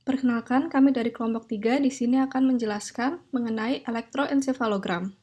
Perkenalkan, kami dari kelompok 3 di sini akan menjelaskan mengenai elektroensefalogram.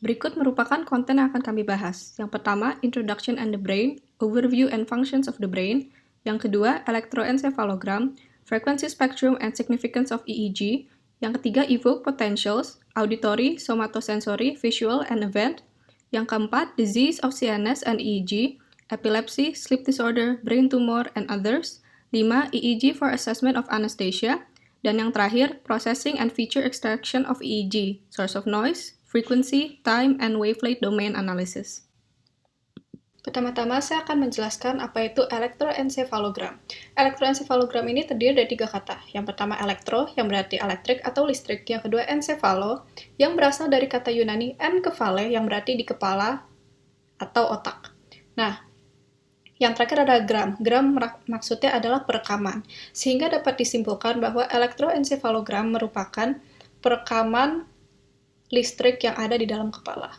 Berikut merupakan konten yang akan kami bahas. Yang pertama, Introduction and the Brain, Overview and Functions of the Brain. Yang kedua, Elektroensefalogram, Frequency Spectrum and Significance of EEG. Yang ketiga, Evoke Potentials, Auditory, Somatosensory, Visual, and Event. Yang keempat, Disease of CNS and EEG, Epilepsy, Sleep Disorder, Brain Tumor, and Others. 5. EEG for Assessment of Anesthesia. Dan yang terakhir, Processing and Feature Extraction of EEG, Source of Noise, Frequency, Time, and Wavelength Domain Analysis. Pertama-tama, saya akan menjelaskan apa itu elektroensefalogram. Elektroensefalogram ini terdiri dari 3 kata. Yang pertama elektro, yang berarti elektrik atau listrik. Yang kedua ensefalo, yang berasal dari kata Yunani enkephale, yang berarti di kepala atau otak. Nah, yang terakhir ada gram. Gram maksudnya adalah perekaman. Sehingga dapat disimpulkan bahwa elektroensefalogram merupakan perekaman listrik yang ada di dalam kepala.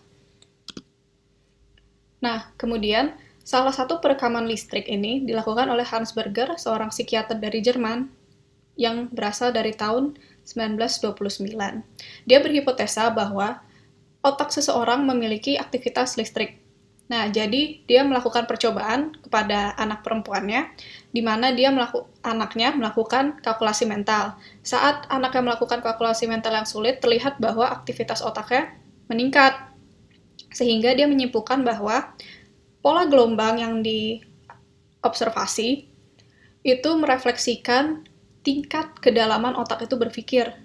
Nah, kemudian salah satu perekaman listrik ini dilakukan oleh Hans Berger, seorang psikiater dari Jerman yang berasal dari tahun 1929. Dia berhipotesa bahwa otak seseorang memiliki aktivitas listrik. Nah, jadi dia melakukan percobaan kepada anak perempuannya, di mana anaknya melakukan kalkulasi mental. Saat anaknya melakukan kalkulasi mental yang sulit, terlihat bahwa aktivitas otaknya meningkat. Sehingga dia menyimpulkan bahwa pola gelombang yang diobservasi itu merefleksikan tingkat kedalaman otak itu berpikir.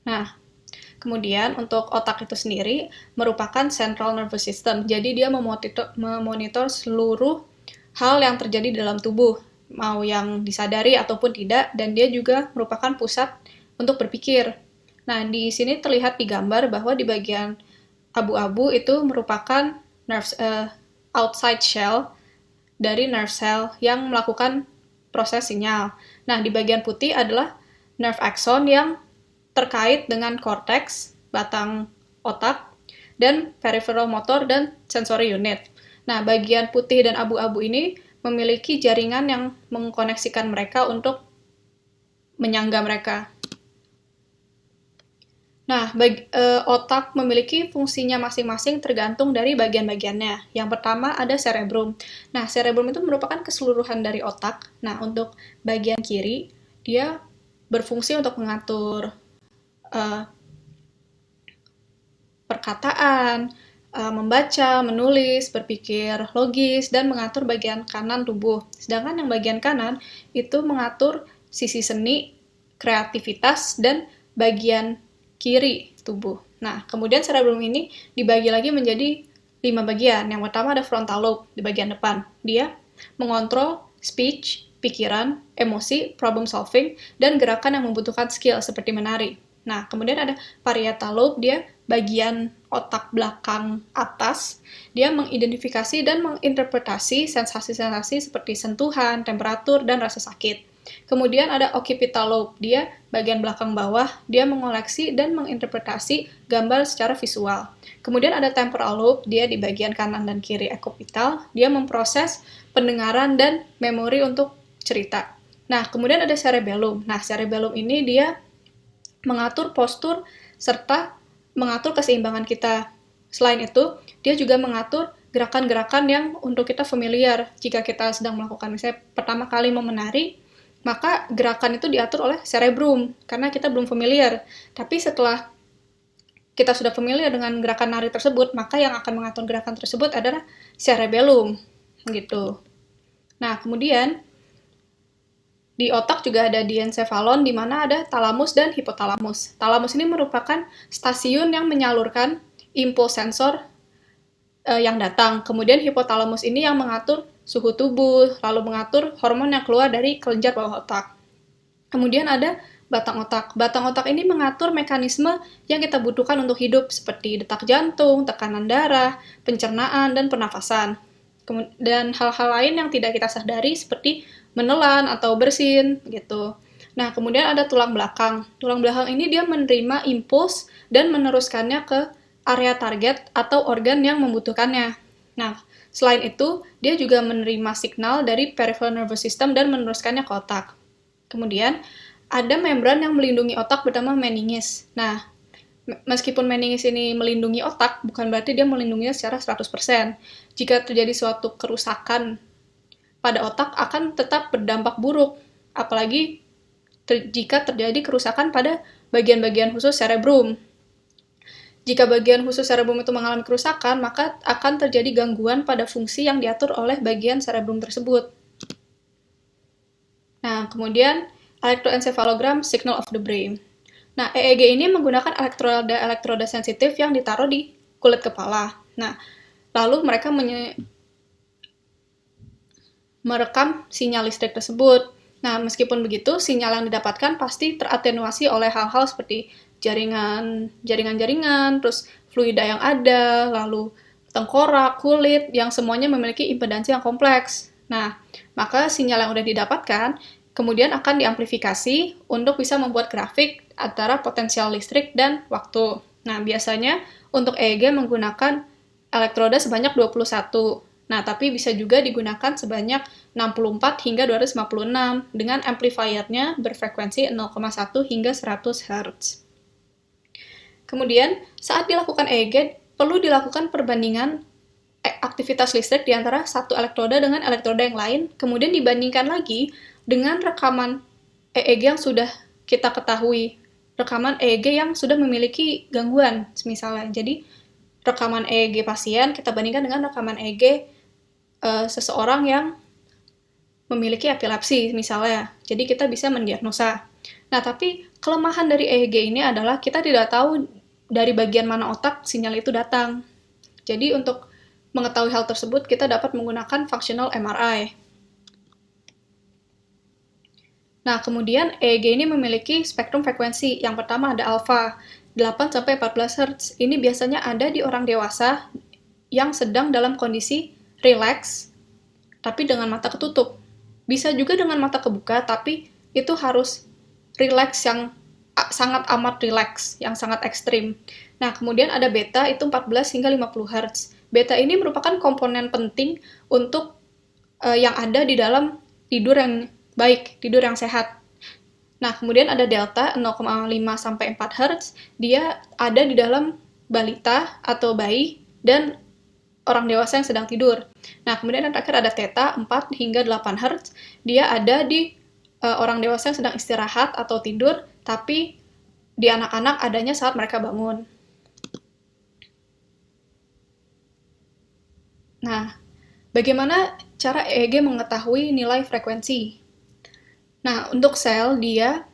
Nah, kemudian untuk otak itu sendiri merupakan central nervous system. Jadi dia memonitor seluruh hal yang terjadi dalam tubuh, mau yang disadari ataupun tidak, dan dia juga merupakan pusat untuk berpikir. Nah, di sini terlihat di gambar bahwa di bagian abu-abu itu merupakan outside shell dari nerve cell yang melakukan proses sinyal. Nah, di bagian putih adalah nerve axon yang terkait dengan cortex, batang otak, dan peripheral motor dan sensory unit. Nah, bagian putih dan abu-abu ini memiliki jaringan yang mengkoneksikan mereka untuk menyangga mereka. Nah, otak memiliki fungsinya masing-masing tergantung dari bagian-bagiannya. Yang pertama ada cerebrum. Nah, cerebrum itu merupakan keseluruhan dari otak. Nah, untuk bagian kiri, dia berfungsi untuk mengatur perkataan, membaca, menulis, berpikir logis, dan mengatur bagian kanan tubuh. Sedangkan yang bagian kanan itu mengatur sisi seni, kreativitas, dan bagian kiri tubuh. Nah, kemudian cerebrum ini dibagi lagi menjadi 5 bagian. Yang pertama ada frontal lobe di bagian depan. Dia mengontrol speech, pikiran, emosi, problem solving, dan gerakan yang membutuhkan skill seperti menari. Nah, kemudian ada parietal lobe, dia bagian otak belakang atas. Dia mengidentifikasi dan menginterpretasi sensasi-sensasi seperti sentuhan, temperatur, dan rasa sakit. Kemudian ada occipital lobe, dia bagian belakang bawah, dia mengoleksi dan menginterpretasi gambar secara visual. Kemudian ada temporal lobe, dia di bagian kanan dan kiri occipital, dia memproses pendengaran dan memori untuk cerita. Nah, kemudian ada cerebellum. Nah, cerebellum ini dia mengatur postur serta mengatur keseimbangan kita. Selain itu, dia juga mengatur gerakan-gerakan yang untuk kita familiar. Jika kita sedang melakukan, misalnya pertama kali mau menari, maka gerakan itu diatur oleh cerebrum, karena kita belum familiar. Tapi setelah kita sudah familiar dengan gerakan nari tersebut, maka yang akan mengatur gerakan tersebut adalah cerebellum. Gitu. Nah, kemudian di otak juga ada diencephalon, di mana ada talamus dan hipotalamus. Talamus ini merupakan stasiun yang menyalurkan impuls sensor yang datang. Kemudian hipotalamus ini yang mengatur suhu tubuh, lalu mengatur hormon yang keluar dari kelenjar bawah otak. Kemudian ada batang otak. Batang otak ini mengatur mekanisme yang kita butuhkan untuk hidup, seperti detak jantung, tekanan darah, pencernaan, dan pernafasan. Dan hal-hal lain yang tidak kita sadari, seperti menelan atau bersin, gitu. Nah, kemudian ada tulang belakang. Tulang belakang ini dia menerima impuls dan meneruskannya ke area target atau organ yang membutuhkannya. Nah, Selain itu, dia juga menerima signal dari peripheral nervous system dan meneruskannya ke otak. Kemudian, ada membran yang melindungi otak bernama meningis. Nah, meskipun meningis ini melindungi otak, bukan berarti dia melindunginya secara 100%. Jika terjadi suatu kerusakan pada otak, akan tetap berdampak buruk. Apalagi jika terjadi kerusakan pada bagian-bagian khusus cerebrum. Jika bagian khusus cerebrum itu mengalami kerusakan, maka akan terjadi gangguan pada fungsi yang diatur oleh bagian cerebrum tersebut. Nah, kemudian electroencephalogram signal of the brain. Nah, EEG ini menggunakan elektroda sensitif yang ditaruh di kulit kepala. Nah, lalu mereka merekam sinyal listrik tersebut. Nah, meskipun begitu, sinyal yang didapatkan pasti teratenuasi oleh hal-hal seperti jaringan-jaringan, terus fluida yang ada, lalu tengkorak, kulit, yang semuanya memiliki impedansi yang kompleks. Nah, maka sinyal yang sudah didapatkan kemudian akan diamplifikasi untuk bisa membuat grafik antara potensial listrik dan waktu. Nah, biasanya untuk EEG menggunakan elektroda sebanyak 21. Nah, tapi bisa juga digunakan sebanyak 64 hingga 256 dengan amplifiernya berfrekuensi 0,1 hingga 100 Hz. Kemudian, saat dilakukan EEG, perlu dilakukan perbandingan aktivitas listrik di antara satu elektroda dengan elektroda yang lain, kemudian dibandingkan lagi dengan rekaman EEG yang sudah kita ketahui, rekaman EEG yang sudah memiliki gangguan, misalnya. Jadi, rekaman EEG pasien kita bandingkan dengan rekaman EEG seseorang yang memiliki epilepsi, misalnya. Jadi, kita bisa mendiagnosa. Nah, tapi kelemahan dari EEG ini adalah kita tidak tahu dari bagian mana otak sinyal itu datang. Jadi, untuk mengetahui hal tersebut, kita dapat menggunakan functional MRI. Nah, kemudian EEG ini memiliki spektrum frekuensi. Yang pertama ada alfa, 8-14 Hz. Ini biasanya ada di orang dewasa yang sedang dalam kondisi rileks, tapi dengan mata ketutup. Bisa juga dengan mata kebuka, tapi itu harus rileks yang sangat amat rileks, yang sangat ekstrim. Nah, kemudian ada beta, itu 14 hingga 50 Hz. Beta ini merupakan komponen penting untuk yang ada di dalam tidur yang baik, tidur yang sehat. Nah, kemudian ada delta, 0,5-4 Hz. Dia ada di dalam balita atau bayi dan orang dewasa yang sedang tidur. Nah, kemudian yang terakhir ada theta, 4 hingga 8 Hz. Dia ada di orang dewasa yang sedang istirahat atau tidur, tapi di anak-anak adanya saat mereka bangun. Nah, bagaimana cara EEG mengetahui nilai frekuensi? Nah, untuk sel, dia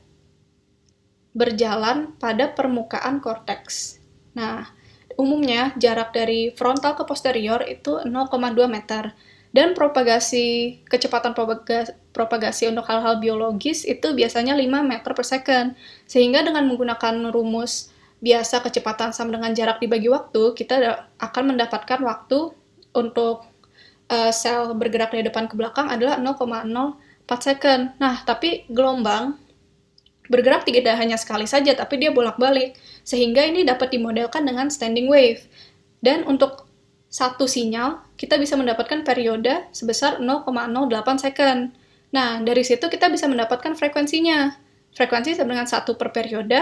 berjalan pada permukaan korteks. Nah, umumnya jarak dari frontal ke posterior itu 0,2 meter. Dan kecepatan propagasi untuk hal-hal biologis itu biasanya 5 meter per second. Sehingga dengan menggunakan rumus biasa kecepatan sama dengan jarak dibagi waktu, kita akan mendapatkan waktu untuk sel bergerak dari depan ke belakang adalah 0,04 second. Nah, tapi gelombang bergerak tidak hanya sekali saja, tapi dia bolak-balik. Sehingga ini dapat dimodelkan dengan standing wave. Dan untuk satu sinyal, kita bisa mendapatkan periode sebesar 0,08 second. Nah, dari situ kita bisa mendapatkan frekuensinya. Frekuensi sama dengan 1 per periode.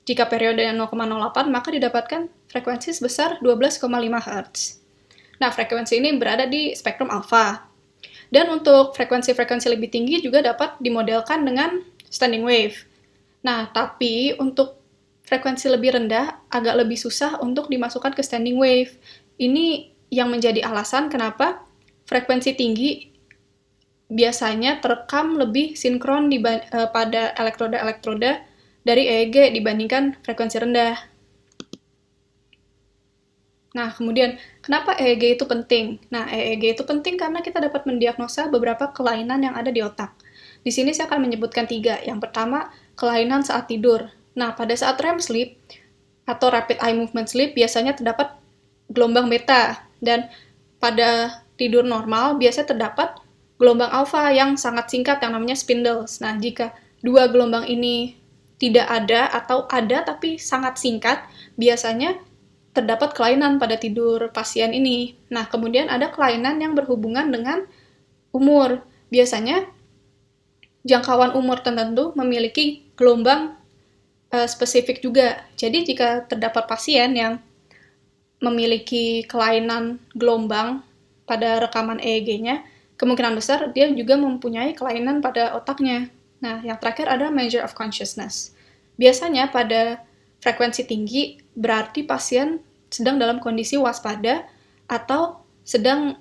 Jika periodenya 0,08, maka didapatkan frekuensi sebesar 12,5 Hz. Nah, frekuensi ini berada di spektrum alfa. Dan untuk frekuensi-frekuensi lebih tinggi juga dapat dimodelkan dengan standing wave. Nah, tapi untuk frekuensi lebih rendah agak lebih susah untuk dimasukkan ke standing wave. Ini yang menjadi alasan kenapa frekuensi tinggi biasanya terekam lebih sinkron pada elektroda-elektroda dari EEG dibandingkan frekuensi rendah. Nah, kemudian, kenapa EEG itu penting? Nah, EEG itu penting karena kita dapat mendiagnosa beberapa kelainan yang ada di otak. Di sini saya akan menyebutkan 3. Yang pertama, kelainan saat tidur. Nah, pada saat REM sleep atau Rapid Eye Movement Sleep biasanya terdapat gelombang beta, dan pada tidur normal biasanya terdapat gelombang alfa yang sangat singkat yang namanya spindles. Nah, jika dua gelombang ini tidak ada atau ada tapi sangat singkat, biasanya terdapat kelainan pada tidur pasien ini. Nah, kemudian ada kelainan yang berhubungan dengan umur. Biasanya jangkauan umur tertentu memiliki gelombang spesifik juga. Jadi jika terdapat pasien yang memiliki kelainan gelombang pada rekaman EEG-nya, kemungkinan besar dia juga mempunyai kelainan pada otaknya. Nah, yang terakhir ada measure of consciousness. Biasanya pada frekuensi tinggi berarti pasien sedang dalam kondisi waspada atau sedang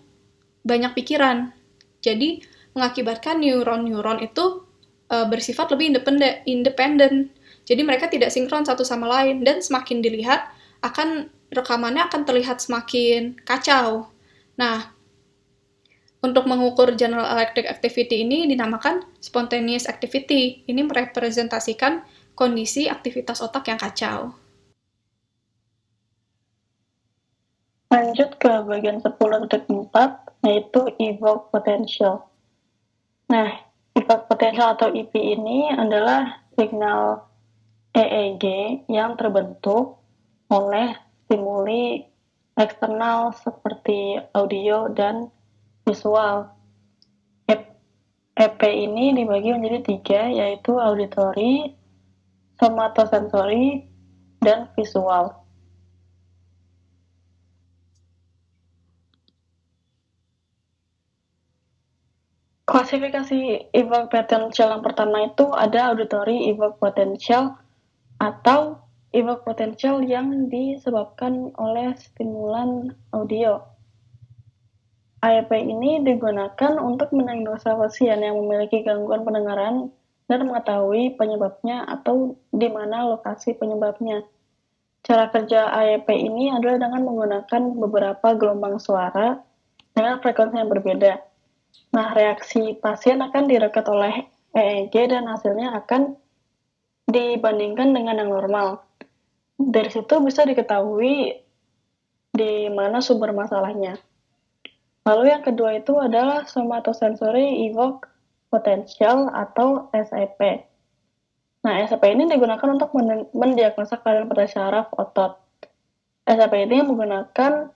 banyak pikiran. Jadi, mengakibatkan neuron-neuron itu bersifat lebih independen. Jadi mereka tidak sinkron satu sama lain, dan semakin dilihat rekamannya akan terlihat semakin kacau. Nah, untuk mengukur general electric activity ini dinamakan spontaneous activity. Ini merepresentasikan kondisi aktivitas otak yang kacau. Lanjut ke bagian 10.4, yaitu evoke potential. Nah, evoke potential atau EP ini adalah signal EEG yang terbentuk oleh stimuli eksternal seperti audio dan visual. EP ini dibagi menjadi 3, yaitu auditory, somatosensory, dan visual. Klasifikasi evoke potential yang pertama itu ada auditory evoke potential atau evoke potential yang disebabkan oleh stimulan audio. AEP ini digunakan untuk mendiagnosa pasien yang memiliki gangguan pendengaran dan mengetahui penyebabnya atau di mana lokasi penyebabnya. Cara kerja AEP ini adalah dengan menggunakan beberapa gelombang suara dengan frekuensi yang berbeda. Nah, reaksi pasien akan direkod oleh EEG dan hasilnya akan dibandingkan dengan yang normal. Dari situ bisa diketahui di mana sumber masalahnya. Lalu yang kedua itu adalah somatosensory evoke potential atau SEP. Nah, SEP ini digunakan untuk mendiagnosa kelainan pada syaraf otot. SEP ini menggunakan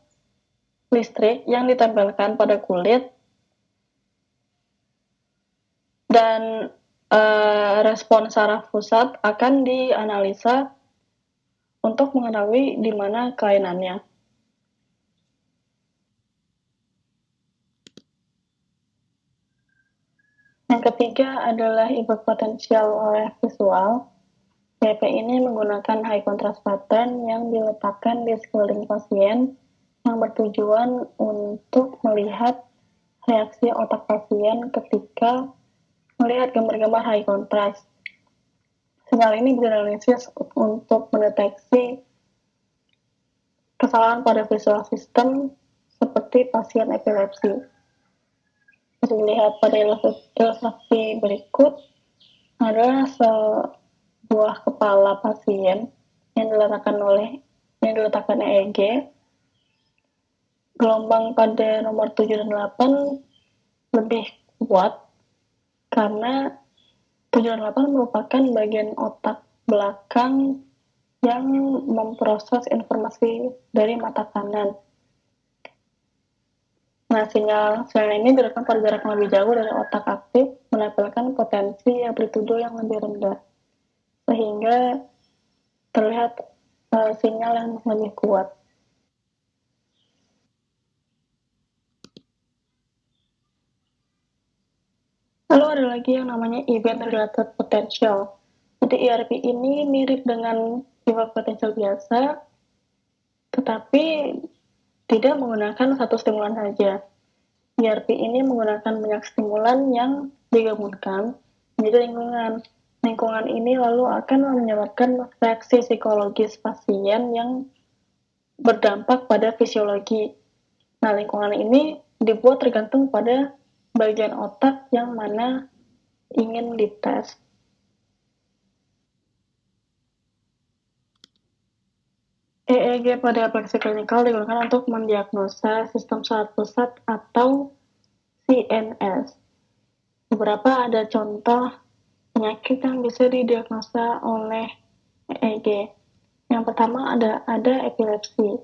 listrik yang ditempelkan pada kulit dan respon saraf pusat akan dianalisa untuk mengetahui di mana kelainannya. Yang ketiga adalah evoke potential oleh visual. EP ini menggunakan high contrast pattern yang diletakkan di sekeliling pasien yang bertujuan untuk melihat reaksi otak pasien ketika melihat gambar-gambar high contrast. Sinyal ini dianalisis untuk mendeteksi kesalahan pada visual system seperti pasien epilepsi. Bisa dilihat pada ilustrasi berikut adalah sebuah kepala pasien yang diletakkan EEG. Gelombang pada nomor 7 dan 8 lebih kuat karena 7 dan 8 merupakan bagian otak belakang yang memproses informasi dari mata kanan. Nah, sinyal ini direkam pada jarak yang lebih jauh dari otak aktif, menampilkan potensi amplitudo yang lebih rendah, sehingga terlihat sinyal yang lebih kuat. Lalu ada lagi yang namanya event related potential. Jadi ERP ini mirip dengan evoke potential biasa, tetapi tidak menggunakan satu stimulan saja. ERP ini menggunakan banyak stimulan yang digabungkan menjadi lingkungan. Lingkungan ini lalu akan menyebabkan reaksi psikologis pasien yang berdampak pada fisiologi. Nah, lingkungan ini dibuat tergantung pada bagian otak yang mana ingin dites. EEG pada epilepsi klinikal digunakan untuk mendiagnosa sistem saraf pusat atau CNS. Beberapa ada contoh penyakit yang bisa didiagnosa oleh EEG. Yang pertama ada epilepsi.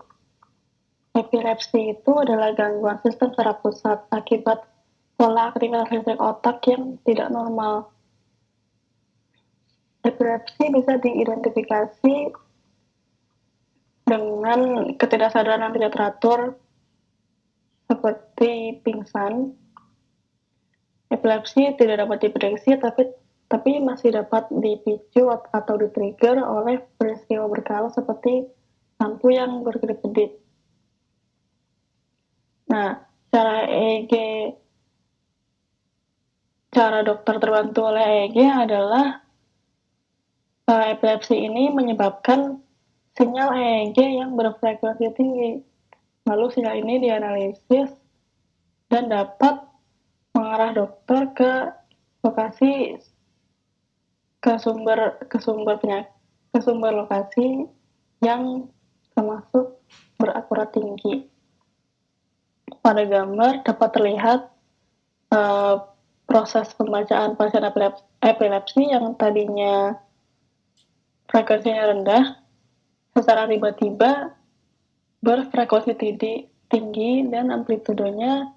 Epilepsi itu adalah gangguan sistem saraf pusat akibat pola aktivitas listrik otak yang tidak normal. Epilepsi bisa diidentifikasi dengan ketidaksadaran yang tidak teratur seperti pingsan. Epilepsi tidak dapat diprediksi tapi masih dapat dipicu atau di-trigger oleh peristiwa berkala seperti lampu yang berkedip-kedip. Nah, cara dokter terbantu oleh EEG adalah epilepsi ini menyebabkan sinyal EEG yang berfrekuensi tinggi. Lalu sinyal ini dianalisis dan dapat mengarah dokter ke lokasi ke sumber lokasi yang termasuk berakurat tinggi. Pada gambar dapat terlihat proses pembacaan pasien epilepsi yang tadinya frekuensinya rendah secara tiba-tiba berfrekuensi tinggi dan amplitudenya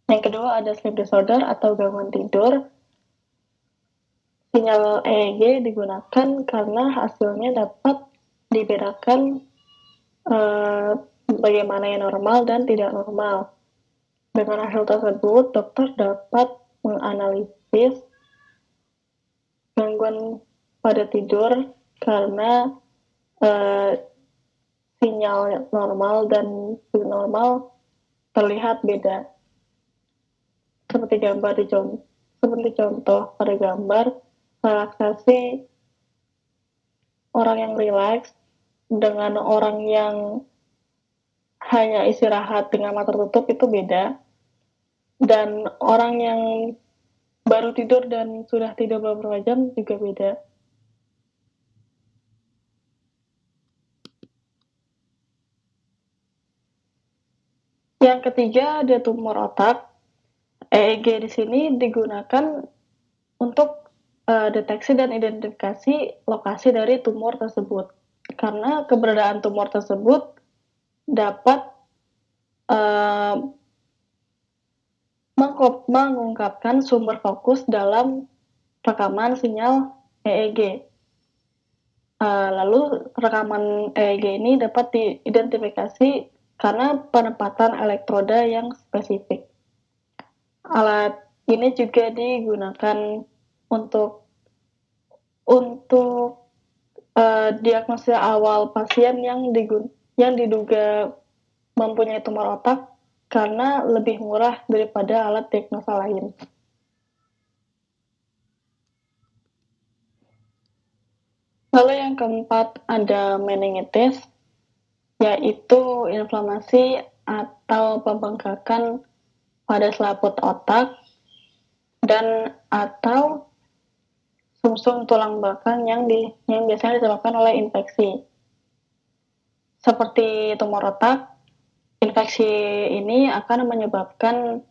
yang kedua ada sleep disorder atau gangguan tidur. Sinyal EEG digunakan karena hasilnya dapat dibedakan bagaimana yang normal dan tidak normal. Dengan hasil tersebut, dokter dapat menganalisis gangguan pada tidur karena sinyal normal dan subnormal terlihat beda. Seperti contoh pada gambar, relaksasi orang yang rileks dengan orang yang hanya istirahat dengan mata tertutup itu beda. Dan orang yang baru tidur dan sudah tidur beberapa jam juga beda. Yang ketiga ada tumor otak. EEG di sini digunakan untuk deteksi dan identifikasi lokasi dari tumor tersebut. Karena keberadaan tumor tersebut dapat mengungkapkan sumber fokus dalam rekaman sinyal EEG. Lalu rekaman EEG ini dapat diidentifikasi karena penempatan elektroda yang spesifik. Alat ini juga digunakan untuk diagnosa awal pasien yang diduga mempunyai tumor otak karena lebih murah daripada alat diagnosa lain. Lalu yang keempat ada meningitis, yaitu inflamasi atau pembengkakan pada selaput otak dan atau sumsum tulang belakang yang biasanya disebabkan oleh infeksi. Seperti tumor otak, infeksi ini akan menyebabkan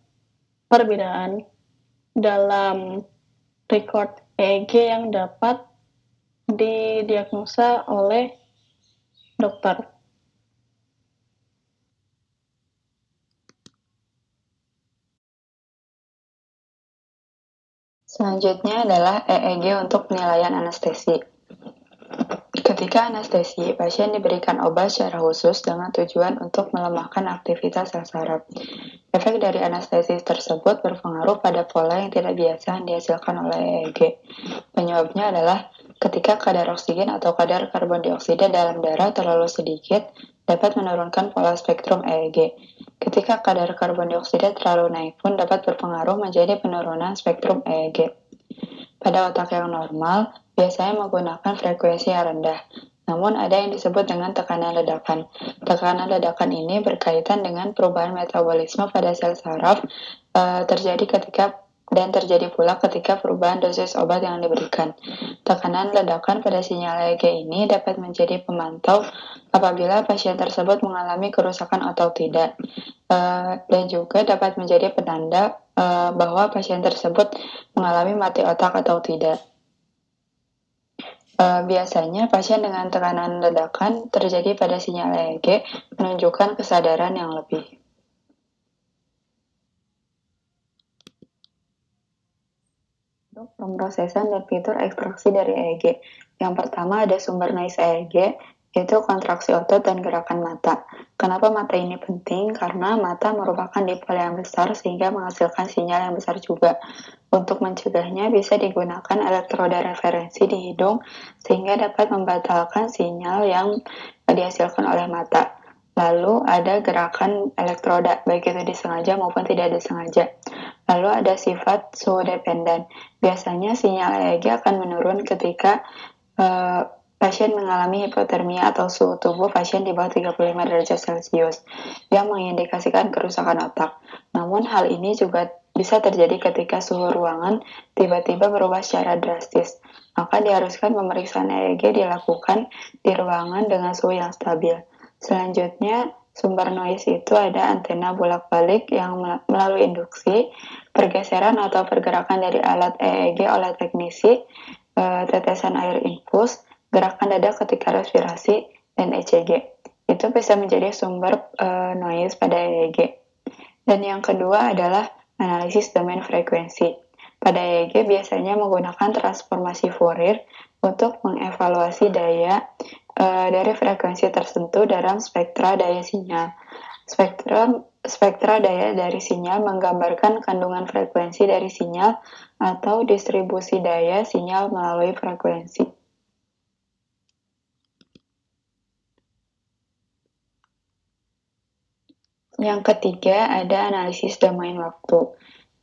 perbedaan dalam record EEG yang dapat didiagnosa oleh dokter. Selanjutnya adalah EEG untuk penilaian anestesi. Ketika anestesi, pasien diberikan obat secara khusus dengan tujuan untuk melemahkan aktivitas sel saraf. Efek dari anestesi tersebut berpengaruh pada pola yang tidak biasa yang dihasilkan oleh EEG. Penyebabnya adalah ketika kadar oksigen atau kadar karbon dioksida dalam darah terlalu sedikit dapat menurunkan pola spektrum EEG. Ketika kadar karbon dioksida terlalu naik pun dapat berpengaruh menjadi penurunan spektrum EEG. Pada otak yang normal, biasanya menggunakan frekuensi yang rendah. Namun ada yang disebut dengan tekanan ledakan. Tekanan ledakan ini berkaitan dengan perubahan metabolisme pada sel saraf terjadi pula ketika perubahan dosis obat yang diberikan. Tekanan ledakan pada sinyal EEG ini dapat menjadi pemantau apabila pasien tersebut mengalami kerusakan atau tidak, dan juga dapat menjadi penanda bahwa pasien tersebut mengalami mati otak atau tidak. Biasanya pasien dengan tekanan ledakan terjadi pada sinyal EEG menunjukkan kesadaran yang lebih. Untuk pemrosesan dan fitur ekstraksi dari EEG. Yang pertama ada sumber noise EEG, yaitu kontraksi otot dan gerakan mata. Kenapa mata ini penting? Karena mata merupakan dipol yang besar sehingga menghasilkan sinyal yang besar juga. Untuk mencegahnya bisa digunakan elektroda referensi di hidung sehingga dapat membatalkan sinyal yang dihasilkan oleh mata. Lalu ada gerakan elektroda, baik itu disengaja maupun tidak disengaja. Lalu ada sifat suhu dependen. Biasanya sinyal EEG akan menurun ketika pasien mengalami hipotermia atau suhu tubuh pasien di bawah 35 derajat Celcius yang mengindikasikan kerusakan otak. Namun hal ini juga bisa terjadi ketika suhu ruangan tiba-tiba berubah secara drastis. Maka diharuskan pemeriksaan EEG dilakukan di ruangan dengan suhu yang stabil. Selanjutnya, sumber noise itu ada antena bolak-balik yang melalui induksi, pergeseran atau pergerakan dari alat EEG oleh teknisi, tetesan air infus, gerakan dada ketika respirasi, dan ECG. Itu bisa menjadi sumber noise pada EEG. Dan yang kedua adalah analisis domain frekuensi. Pada EEG biasanya menggunakan transformasi Fourier untuk mengevaluasi daya dari frekuensi tertentu dalam spektra daya sinyal. Spektra daya dari sinyal menggambarkan kandungan frekuensi dari sinyal atau distribusi daya sinyal melalui frekuensi. Yang ketiga ada analisis domain waktu.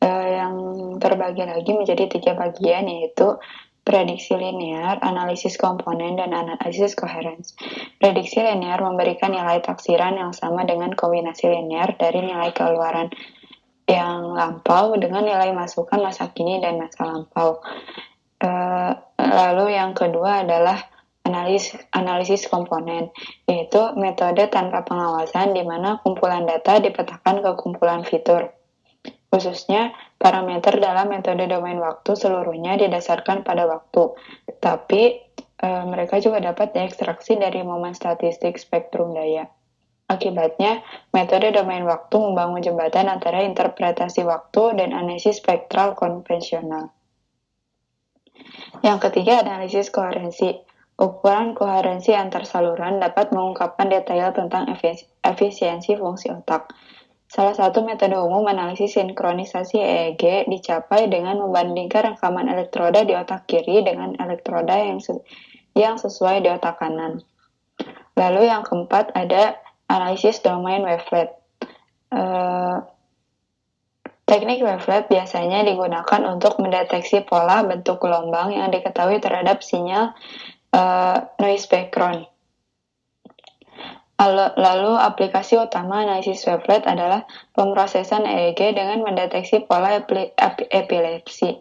Yang terbagi lagi menjadi 3 bagian, yaitu prediksi linear, analisis komponen, dan analisis coherence. Prediksi linear memberikan nilai taksiran yang sama dengan kombinasi linear dari nilai keluaran yang lampau dengan nilai masukan masa kini dan masa lampau. Lalu yang kedua adalah analisis komponen, yaitu metode tanpa pengawasan di mana kumpulan data dipetakan ke kumpulan fitur. Khususnya, parameter dalam metode domain waktu seluruhnya didasarkan pada waktu, tetapi mereka juga dapat diekstraksi dari momen statistik spektrum daya. Akibatnya, metode domain waktu membangun jembatan antara interpretasi waktu dan analisis spektral konvensional. Yang ketiga, analisis koherensi. Ukuran koherensi antar saluran dapat mengungkapkan detail tentang efisiensi fungsi otak. Salah satu metode umum analisis sinkronisasi EEG dicapai dengan membandingkan rekaman elektroda di otak kiri dengan elektroda yang sesuai di otak kanan. Lalu yang keempat ada analisis domain wavelet. Teknik wavelet biasanya digunakan untuk mendeteksi pola bentuk gelombang yang diketahui terhadap sinyal noise background. Lalu aplikasi utama analisis wavelet adalah pemrosesan EEG dengan mendeteksi pola epilepsi.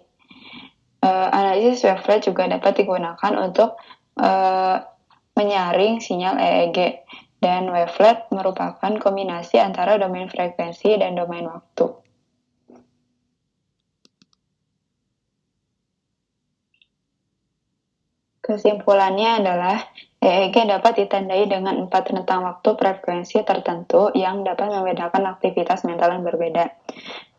Analisis wavelet juga dapat digunakan untuk menyaring sinyal EEG, dan wavelet merupakan kombinasi antara domain frekuensi dan domain waktu. Kesimpulannya adalah EEG dapat ditandai dengan 4 rentang waktu frekuensi tertentu yang dapat membedakan aktivitas mental yang berbeda.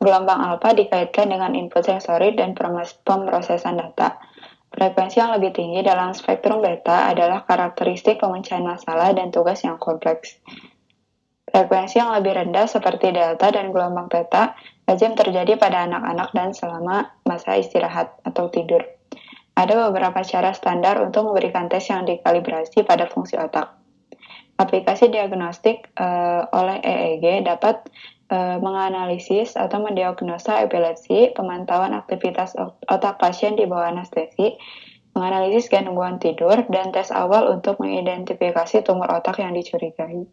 Gelombang alfa dikaitkan dengan input sensorik dan pemrosesan data. Frekuensi yang lebih tinggi dalam spektrum beta adalah karakteristik pemecahan masalah dan tugas yang kompleks. Frekuensi yang lebih rendah seperti delta dan gelombang theta lazim terjadi pada anak-anak dan selama masa istirahat atau tidur. Ada beberapa cara standar untuk memberikan tes yang dikalibrasi pada fungsi otak. Aplikasi diagnostik oleh EEG dapat menganalisis atau mendiagnosa epilepsi, pemantauan aktivitas otak pasien di bawah anestesi, menganalisis gangguan tidur, dan tes awal untuk mengidentifikasi tumor otak yang dicurigai.